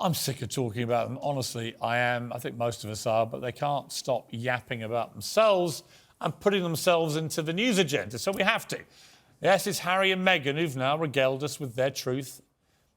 I'm sick of talking about them. Honestly, I am. I think most of us are, but they can't stop yapping about themselves and putting themselves into the news agenda, so we have to. Yes, it's Harry and Meghan who've now regaled us with their truth.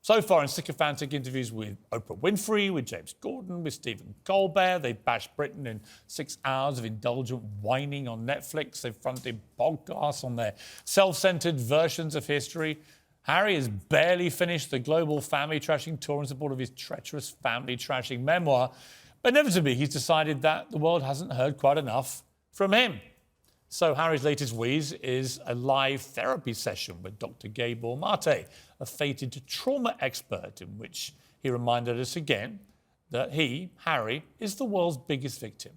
So far in sycophantic interviews with Oprah Winfrey, with James Corden, with Stephen Colbert, they've bashed Britain in 6 hours of indulgent whining on Netflix. They've fronted podcasts on their self-centred versions of history. Harry has barely finished the global family trashing tour in support of his treacherous family trashing memoir. But inevitably, he's decided that the world hasn't heard quite enough from him. So Harry's latest wheeze is a live therapy session with Dr. Gabor Mate, a fated trauma expert, in which he reminded us again that he, Harry, is the world's biggest victim.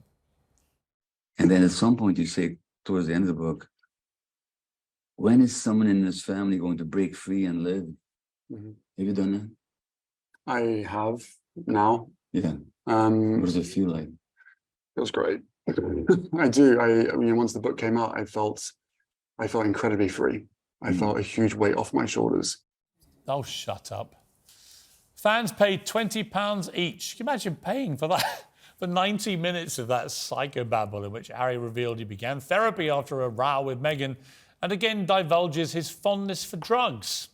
And then at some point you say, towards the end of the book, when is someone in this family going to break free and live? Mm-hmm. Have you done that? I have now. Yeah. What does it feel like? Feels great. I do. I mean, once the book came out, I felt incredibly free. I felt a huge weight off my shoulders. Oh, shut up. Fans paid £20 each. Can you imagine paying for that? For 90 minutes of that psychobabble in which Harry revealed he began therapy after a row with Meghan and again divulges his fondness for drugs.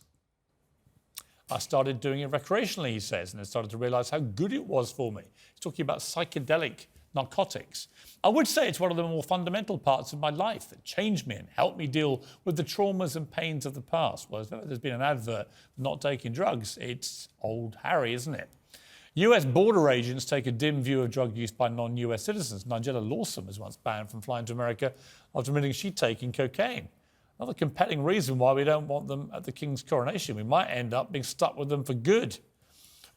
I started doing it recreationally, he says, and I started to realise how good it was for me. He's talking about psychedelic narcotics. I would say it's one of the more fundamental parts of my life that changed me and helped me deal with the traumas and pains of the past. Well, if there's been an advert for not taking drugs, it's old Harry, isn't it? US border agents take a dim view of drug use by non-US citizens. Nigella Lawson was once banned from flying to America after admitting she'd taken cocaine. Another compelling reason why we don't want them at the King's coronation. We might end up being stuck with them for good.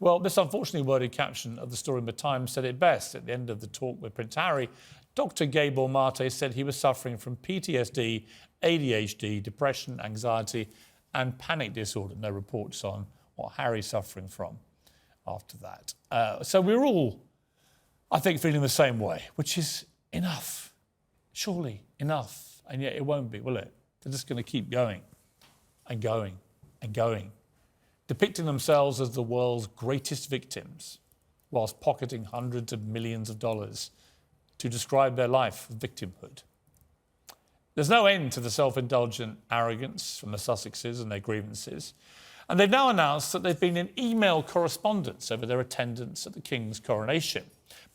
Well, this unfortunately worded caption of the story in the Times said it best. At the end of the talk with Prince Harry, Dr. Gabor Mate said he was suffering from PTSD, ADHD, depression, anxiety, and panic disorder. No reports on what Harry's suffering from after that. So we're all, I think, feeling the same way, which is enough. Surely enough. And yet it won't be, will it? They're just going to keep going and going and going, depicting themselves as the world's greatest victims, whilst pocketing hundreds of millions of dollars to describe their life of victimhood. There's no end to the self-indulgent arrogance from the Sussexes and their grievances. And they've now announced that they've been in email correspondence over their attendance at the King's coronation.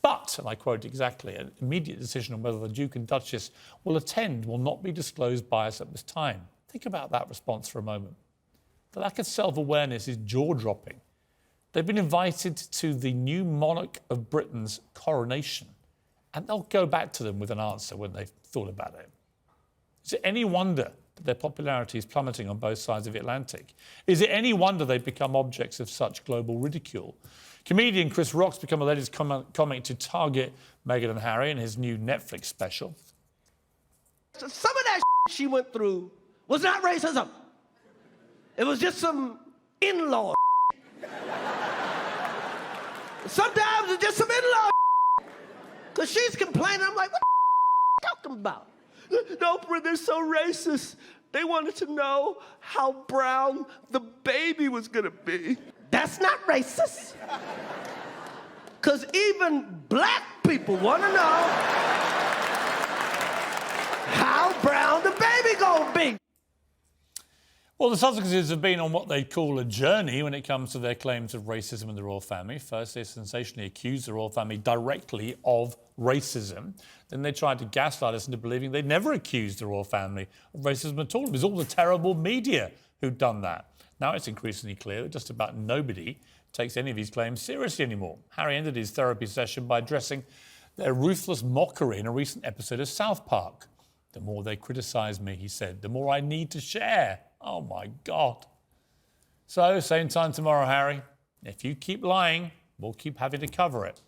But, and I quote exactly, an immediate decision on whether the Duke and Duchess will attend will not be disclosed by us at this time. Think about that response for a moment. The lack of self-awareness is jaw-dropping. They've been invited to the new monarch of Britain's coronation, and they'll go back to them with an answer when they've thought about it. Is it any wonder that their popularity is plummeting on both sides of the Atlantic? Is it any wonder they've become objects of such global ridicule? Comedian Chris Rock's become the latest comic to target Meghan and Harry in his new Netflix special. Some of that she went through was not racism. It was just some in-law. Sometimes it's just some in-law. Because she's complaining. I'm like, what the talking about? No, they're so racist. They wanted to know how brown the baby was going to be. That's not racist. Because even black people want to know how brown the baby going to be. Well, the Sussexes have been on what they call a journey when it comes to their claims of racism in the royal family. First, they sensationally accused the royal family directly of racism. Then they tried to gaslight us into believing they never accused the royal family of racism at all. It was all the terrible media who'd done that. Now it's increasingly clear that just about nobody takes any of these claims seriously anymore. Harry ended his therapy session by addressing their ruthless mockery in a recent episode of South Park. The more they criticise me, he said, the more I need to share. Oh, my God. So, same time tomorrow, Harry. If you keep lying, we'll keep having to cover it.